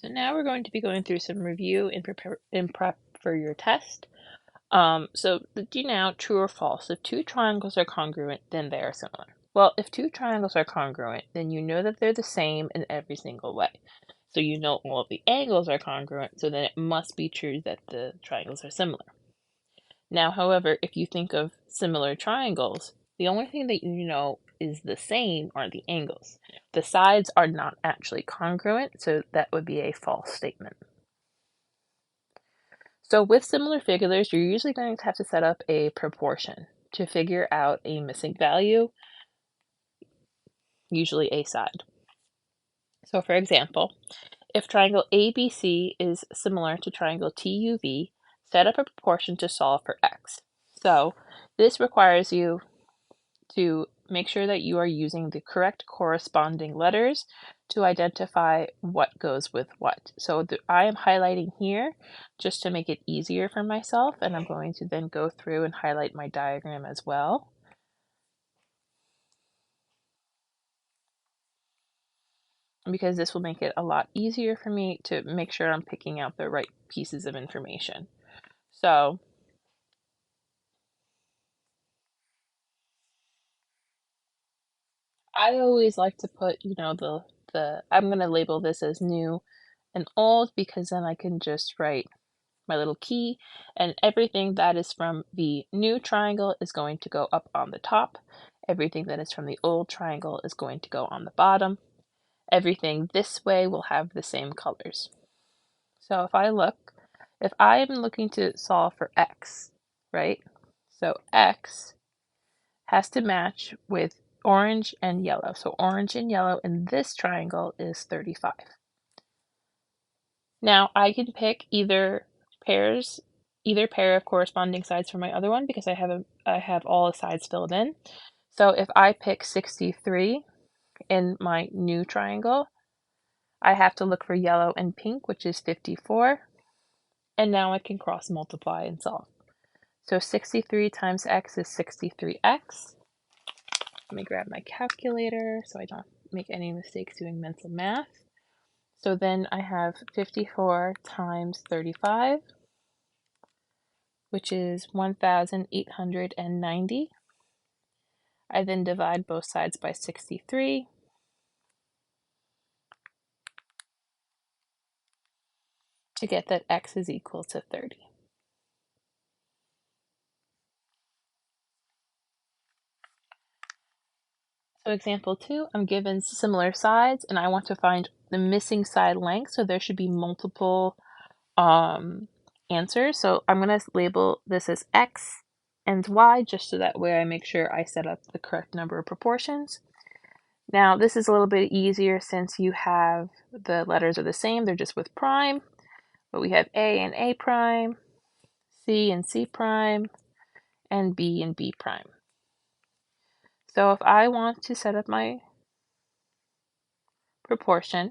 So now we're going to be going through some review in prep for your test. So do you now true or false? If two triangles are congruent, then they are similar. Well, if two triangles are congruent, then you know that they're the same in every single way. So you know all of the angles are congruent, so then it must be true that the triangles are similar. Now, however, if you think of similar triangles, the only thing that you know is the same are the angles. The sides are not actually congruent, so that would be a false statement. So with similar figures, you're usually going to have to set up a proportion to figure out a missing value, usually a side. So for example, if triangle ABC is similar to triangle TUV, set up a proportion to solve for x. So this requires you to make sure that you are using the correct corresponding letters to identify what goes with what. So I am highlighting here just to make it easier for myself, and I'm going to then go through and highlight my diagram as well. Because this will make it a lot easier for me to make sure I'm picking out the right pieces of information. So I always like to put, I'm going to label this as new and old because then I can just write my little key, and everything that is from the new triangle is going to go up on the top. Everything that is from the old triangle is going to go on the bottom. Everything this way will have the same colors. So if I am looking to solve for x, right? So x has to match with orange and yellow. So orange and yellow in this triangle is 35. Now I can pick either pair of corresponding sides for my other one because I have all the sides filled in. So if I pick 63 in my new triangle, I have to look for yellow and pink, which is 54. And now I can cross multiply and solve. So 63 times x is 63x. Let me grab my calculator so I don't make any mistakes doing mental math. So then I have 54 times 35, which is 1,890. I then divide both sides by 63. To get that x is equal to 30. So example 2, I'm given similar sides and I want to find the missing side length, so there should be multiple answers. So I'm going to label this as x and y just so that way I make sure I set up the correct number of proportions. Now this is a little bit easier since you have the letters are the same, they're just with prime, but we have A and A prime, C and C prime, and B and B prime. So if I want to set up my proportion,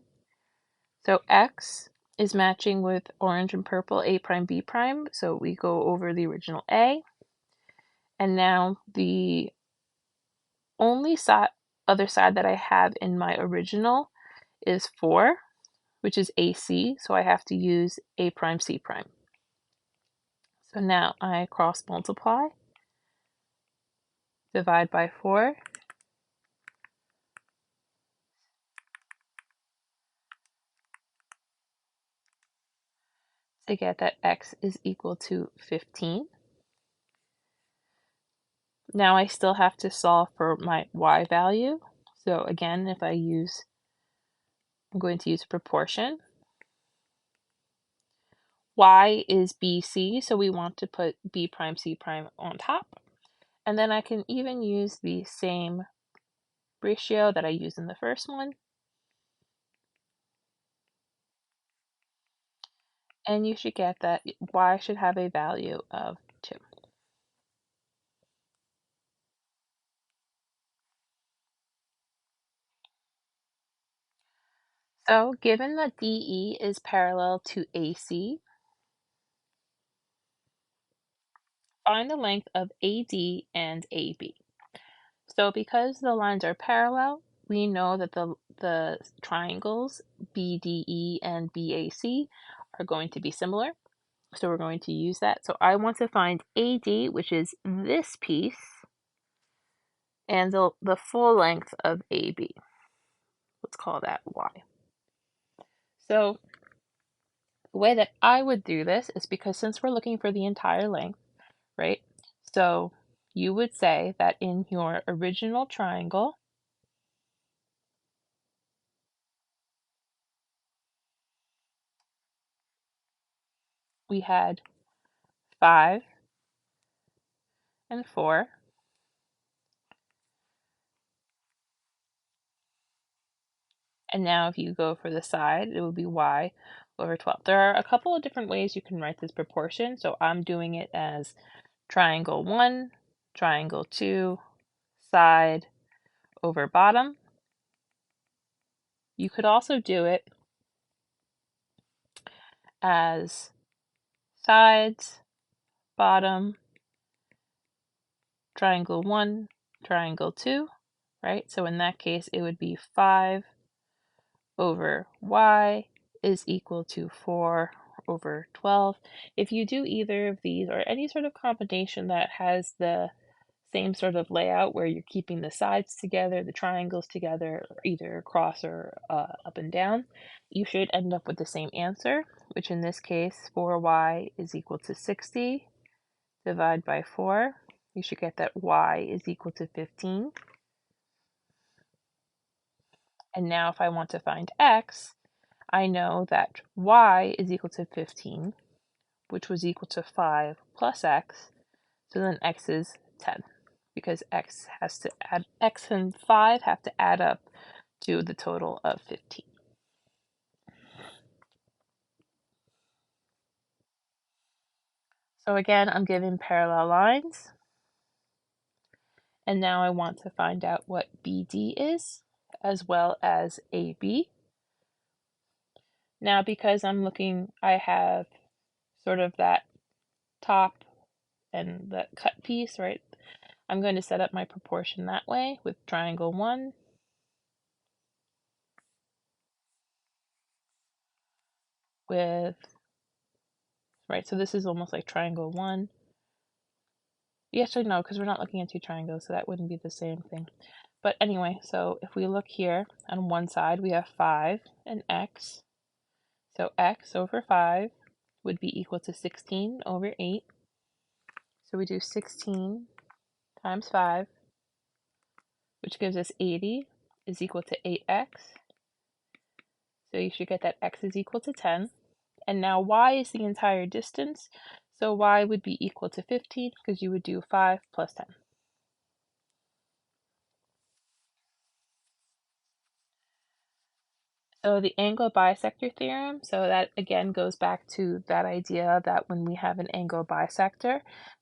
so x is matching with orange and purple A prime B prime, so we go over the original A, and now the only other side that I have in my original is 4, which is AC, so I have to use A prime C prime. So now I cross multiply, divide by 4, to get that x is equal to 15. Now I still have to solve for my y value. So again, I'm going to use proportion. Y is BC, so we want to put B prime C prime on top. And then I can even use the same ratio that I used in the first one. And you should get that y should have a value of 2. So given that DE is parallel to AC, find the length of AD and AB. So because the lines are parallel, we know that the triangles BDE and BAC are going to be similar. So we're going to use that. So I want to find AD, which is this piece, and the full length of AB. Let's call that Y. So the way that I would do this is because since we're looking for the entire length, right? So you would say that in your original triangle, we had 5 and 4. And now if you go for the side, it would be y over 12. There are a couple of different ways you can write this proportion. So I'm doing it as triangle 1, triangle 2, side over bottom. You could also do it as sides, bottom, triangle 1, triangle 2, right? So in that case, it would be 5 over y is equal to 4 over 12. If you do either of these or any sort of combination that has the same sort of layout where you're keeping the sides together, the triangles together, either across or up and down, you should end up with the same answer, which in this case, 4y is equal to 60. Divide by 4. You should get that y is equal to 15. And now if I want to find x, I know that y is equal to 15, which was equal to 5 plus x, so then x is 10, because x and 5 have to add up to the total of 15. So again, I'm given parallel lines, and now I want to find out what BD is, as well as AB. Now because I have sort of that top and the cut piece, right? I'm going to set up my proportion that way with triangle 1 with, right, so this is almost like triangle 1. Actually, no, because we're not looking at two triangles, so that wouldn't be the same thing. But anyway, so if we look here on one side, we have 5 and x. So x over 5 would be equal to 16 over 8. So we do 16 times 5, which gives us 80 is equal to 8x. So you should get that x is equal to 10. And now y is the entire distance. So y would be equal to 15 because you would do 5 plus 10. So the angle bisector theorem, so that again goes back to that idea that when we have an angle bisector,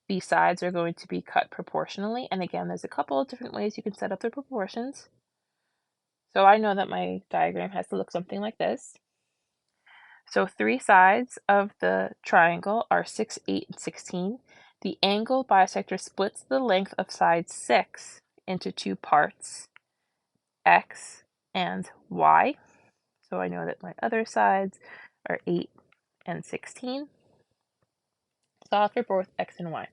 the sides are going to be cut proportionally. And again, there's a couple of different ways you can set up the proportions. So I know that my diagram has to look something like this. So 3 sides of the triangle are 6, 8, and 16. The angle bisector splits the length of side 6 into 2 parts, x and y. So I know that my other sides are 8 and 16. Solve for both x and y,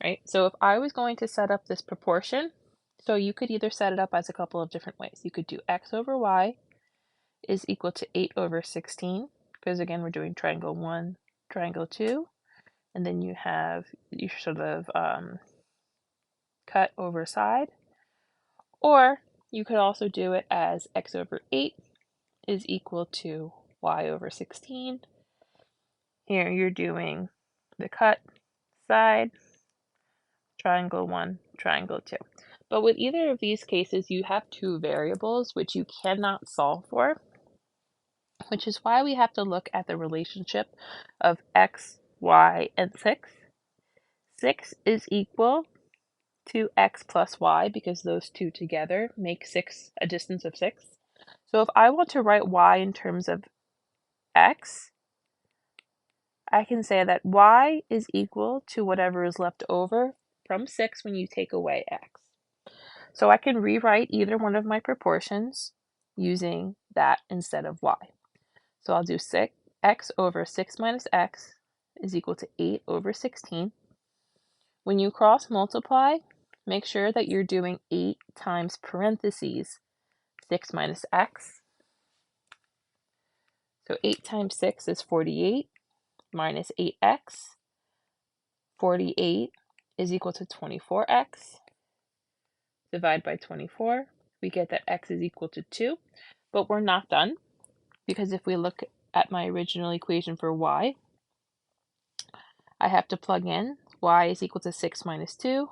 right? So if I was going to set up this proportion, so you could either set it up as a couple of different ways. You could do x over y is equal to 8 over 16, because again, we're doing triangle 1, triangle 2, and then you have your sort of cut over side. Or you could also do it as x over 8 is equal to y over 16. Here you're doing the cut side, triangle 1, triangle 2. But with either of these cases, you have two variables which you cannot solve for, which is why we have to look at the relationship of x, y, and 6. 6 is equal to x plus y because those two together make 6 a distance of 6. So if I want to write y in terms of x, I can say that y is equal to whatever is left over from 6 when you take away x. So I can rewrite either one of my proportions using that instead of y. So I'll do x over 6 minus x is equal to 8 over 16. When you cross multiply, make sure that you're doing 8 times parentheses 6 minus x. So 8 times 6 is 48 minus 8x. 48 is equal to 24x. Divide by 24. We get that x is equal to 2. But we're not done, because if we look at my original equation for y, I have to plug in y is equal to 6 minus 2.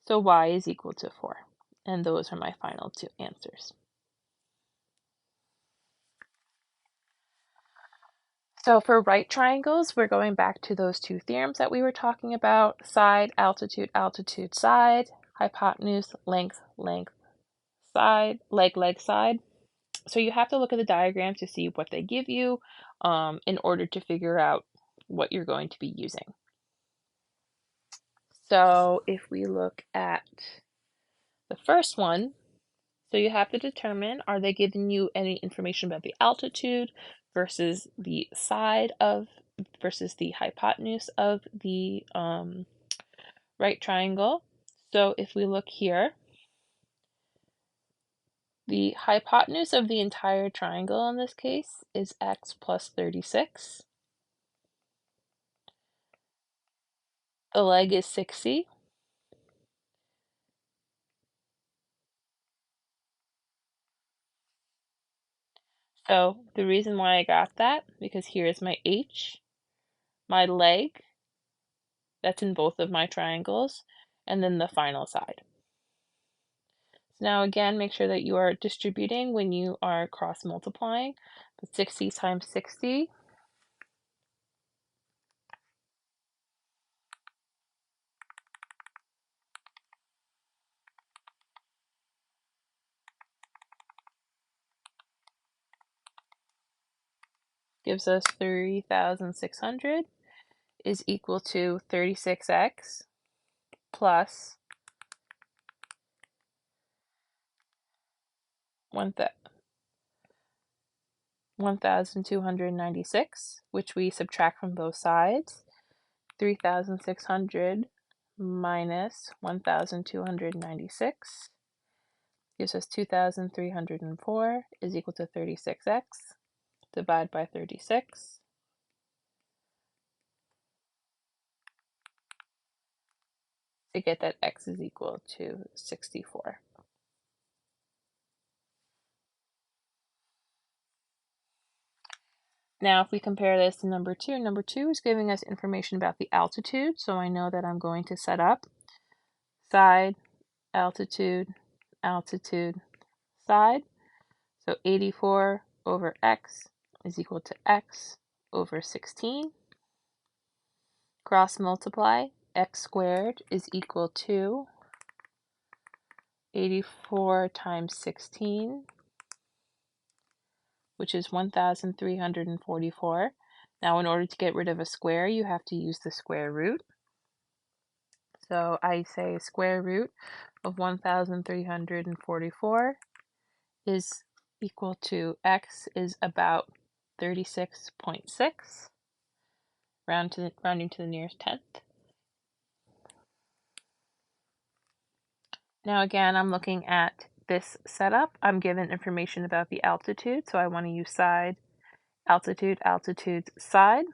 So y is equal to 4. And those are my final two answers. So for right triangles, we're going back to those two theorems that we were talking about: side, altitude, altitude, side, hypotenuse, length, length, side, leg, side. So you have to look at the diagram to see what they give you in order to figure out what you're going to be using. So if we look at the first one, so you have to determine, are they giving you any information about the altitude versus the side of, versus the hypotenuse of the right triangle. So if we look here, the hypotenuse of the entire triangle in this case is x plus 36. The leg is 60. So the reason why I got that, because here's my h, my leg, that's in both of my triangles, and then the final side. So now again, make sure that you are distributing when you are cross multiplying. But 60 times 60 gives us 3,600 is equal to 36x plus 1,296, which we subtract from both sides. 3,600 minus 1,296 gives us 2,304 is equal to 36x. Divide by 36. To get that x is equal to 64. Now, if we compare this to number 2 is giving us information about the altitude. So I know that I'm going to set up side, altitude, altitude, side. So 84 over x is equal to x over 16. Cross multiply, x squared is equal to 84 times 16, which is 1,344. Now, in order to get rid of a square, you have to use the square root. So I say square root of 1,344 is equal to x is about 36.6, rounding to the nearest tenth. Now again, I'm looking at this setup. I'm given information about the altitude, so I want to use side, altitude, altitude, side.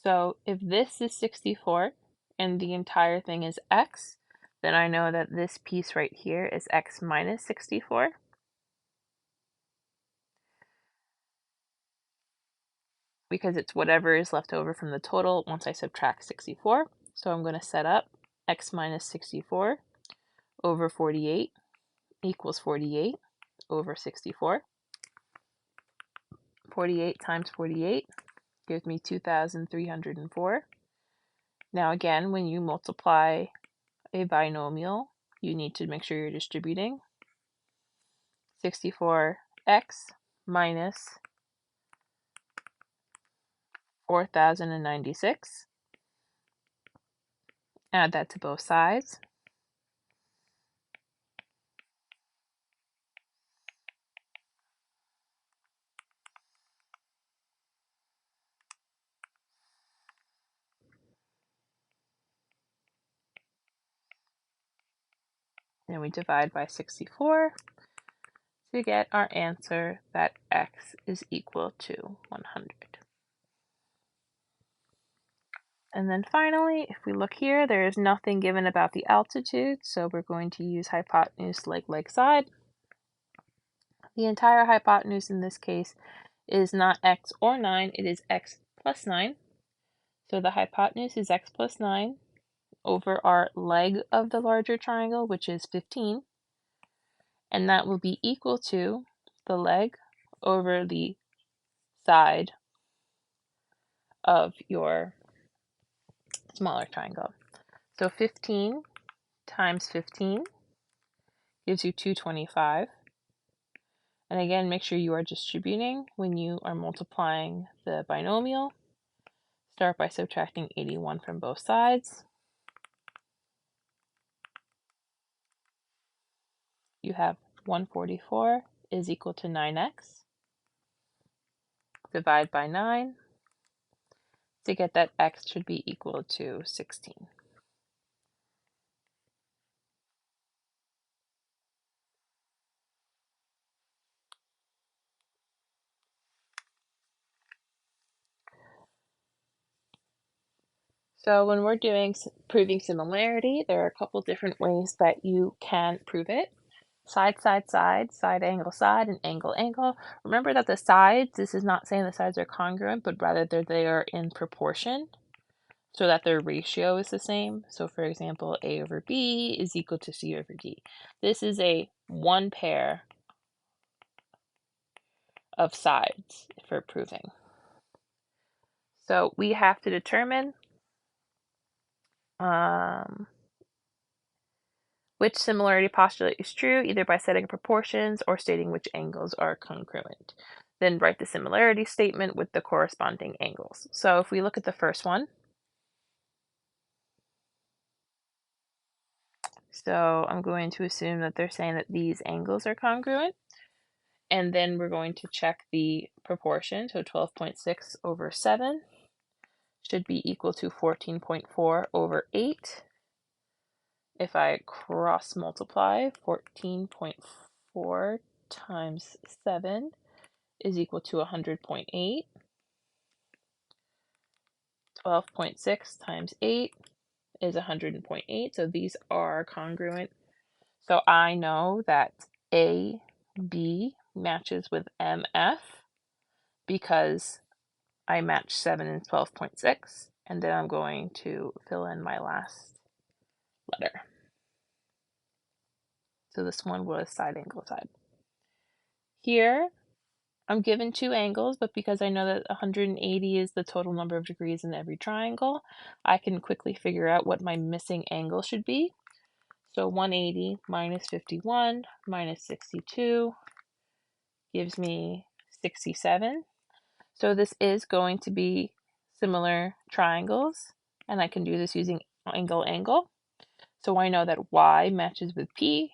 So if this is 64 and the entire thing is x, then I know that this piece right here is x minus 64. Because it's whatever is left over from the total once I subtract 64. So I'm going to set up x minus 64 over 48 equals 48 over 64. 48 times 48 gives me 2,304. Now again, when you multiply a binomial, you need to make sure you're distributing. 64x minus 4,096. Add that to both sides. and we divide by 64 to get our answer that x is equal to 100. And then finally, if we look here, there is nothing given about the altitude, so we're going to use hypotenuse leg side. The entire hypotenuse in this case is not x or 9, it is x plus 9. So the hypotenuse is x plus 9 over our leg of the larger triangle, which is 15. And that will be equal to the leg over the side of your smaller triangle. So 15 times 15 gives you 225. And again, make sure you are distributing when you are multiplying the binomial. Start by subtracting 81 from both sides. You have 144 is equal to 9x. Divide by 9 to get that x should be equal to 16. So when we're doing proving similarity, there are a couple different ways that you can prove it. Side, side, side, side, angle, and angle, angle. Remember that the sides, this is not saying the sides are congruent, but rather they are in proportion so that their ratio is the same. So for example, A over B is equal to C over D. This is a one pair of sides for proving. So we have to determine which similarity postulate is true, either by setting proportions or stating which angles are congruent. Then write the similarity statement with the corresponding angles. So if we look at the first one, so I'm going to assume that they're saying that these angles are congruent. And then we're going to check the proportion. So 12.6 over 7 should be equal to 14.4 over 8. If I cross multiply, 14.4 times 7 is equal to 100.8. 12.6 times 8 is 100.8. So these are congruent. So I know that AB matches with MF because I match 7 and 12.6. And then I'm going to fill in my last letter. So this one was side angle side. Here, I'm given two angles, but because I know that 180 is the total number of degrees in every triangle, I can quickly figure out what my missing angle should be. So 180 minus 51 minus 62 gives me 67. So this is going to be similar triangles, and I can do this using angle, angle. So I know that Y matches with P,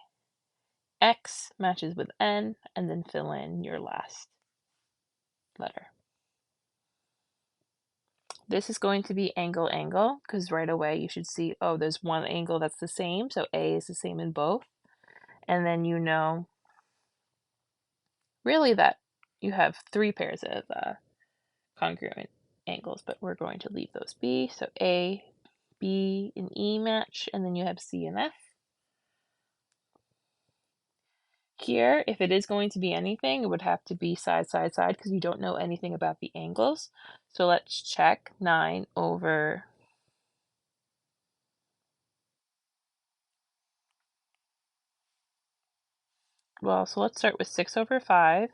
X matches with N, and then fill in your last letter. This is going to be angle, angle, because right away you should see, oh, there's one angle that's the same, so A is the same in both. And then you know really that you have three pairs of congruent angles, but we're going to leave those be. So A, B, and E match, and then you have C and F. Here, if it is going to be anything, it would have to be side, side, side, because you don't know anything about the angles. So let's check 9 over... Well, so let's start with 6 over 5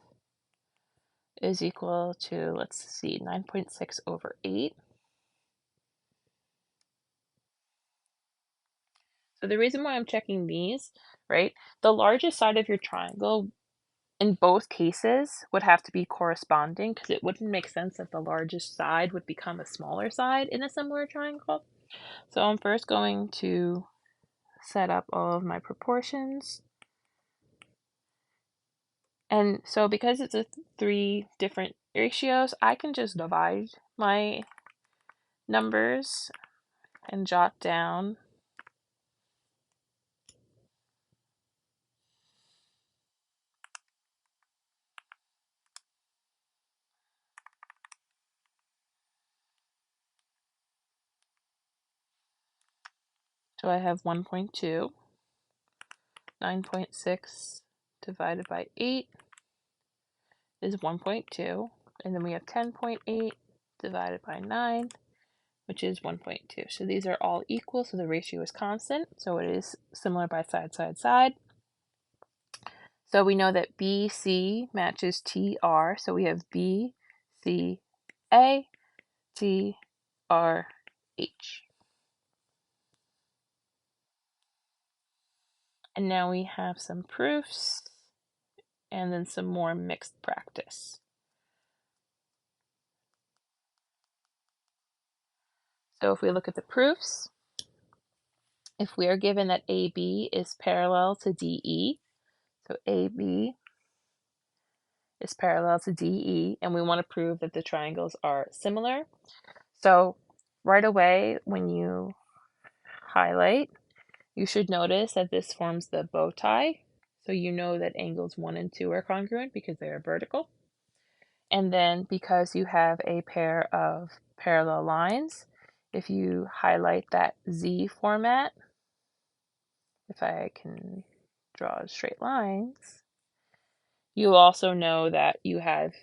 is equal to, let's see, 9.6 over 8. So the reason why I'm checking these, right, the largest side of your triangle in both cases would have to be corresponding because it wouldn't make sense that the largest side would become a smaller side in a similar triangle. So I'm first going to set up all of my proportions. And so because it's a 3 different ratios, I can just divide my numbers and jot down So I have 1.2, 9.6 divided by 8 is 1.2, and then we have 10.8 divided by 9, which is 1.2. So these are all equal, so the ratio is constant, so it is similar by side, side, side. So we know that BC matches TR, so we have BCA, TRH. And now we have some proofs and then some more mixed practice. So if we look at the proofs, if we are given that AB is parallel to DE, so AB is parallel to DE, and we want to prove that the triangles are similar. So right away, when you highlight, you should notice that this forms the bow tie. So you know that angles 1 and 2 are congruent because they are vertical. And then because you have a pair of parallel lines, if you highlight that Z format, if I can draw straight lines, you also know that you have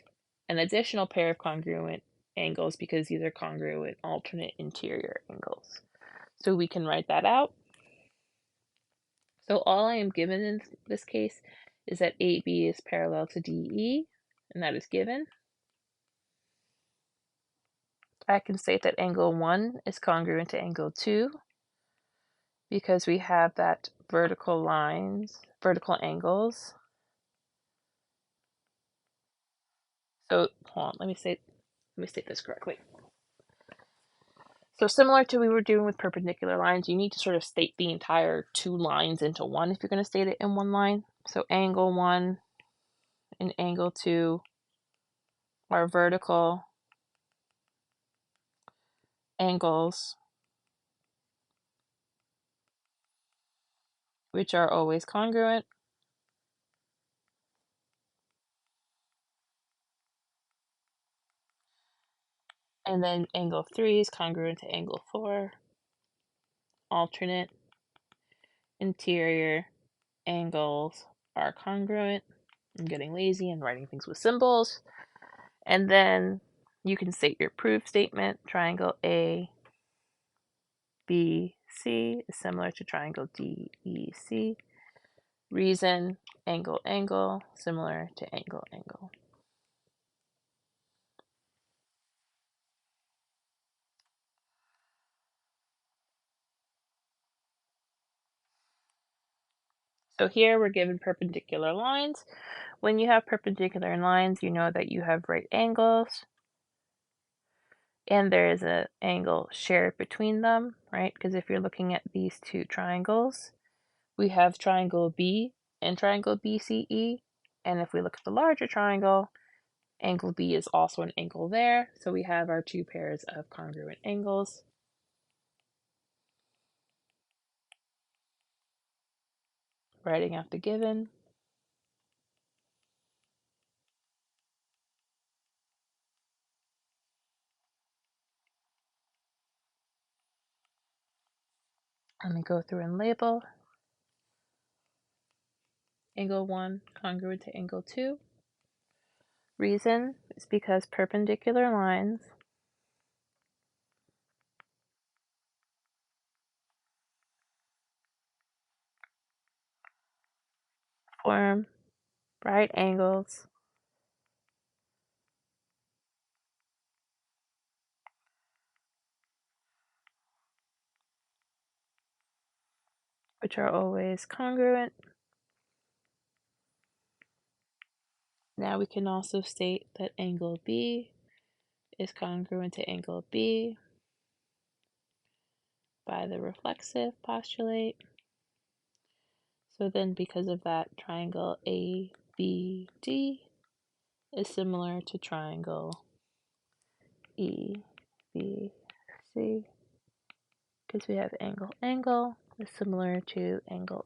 an additional pair of congruent angles because these are congruent alternate interior angles. So we can write that out. So all I am given in this case is that AB is parallel to DE, and that is given. I can state that angle 1 is congruent to angle 2 because we have that vertical angles. So hold on, let me state this correctly. So similar to we were doing with perpendicular lines, you need to sort of state the entire two lines into one if you're going to state it in one line. So angle 1 and angle 2 are vertical angles which are always congruent. And then angle 3 is congruent to angle 4. Alternate interior angles are congruent. I'm getting lazy and writing things with symbols. And then you can state your proof statement. Triangle ABC is similar to triangle DEC. Reason, angle, similar to angle. So here we're given perpendicular lines. When you have perpendicular lines, you know that you have right angles, and there is an angle shared between them, right? Because if you're looking at these two triangles, we have triangle B and triangle BCE, and if we look at the larger triangle, angle B is also an angle there, so we have our two pairs of congruent angles. Writing out the given. Let me go through and label. Angle 1 congruent to angle 2. Reason is because perpendicular lines form right angles which are always congruent. Now we can also state that angle B is congruent to angle B by the reflexive postulate. So then because of that, triangle ABD is similar to triangle EBC because we have angle is similar to angle.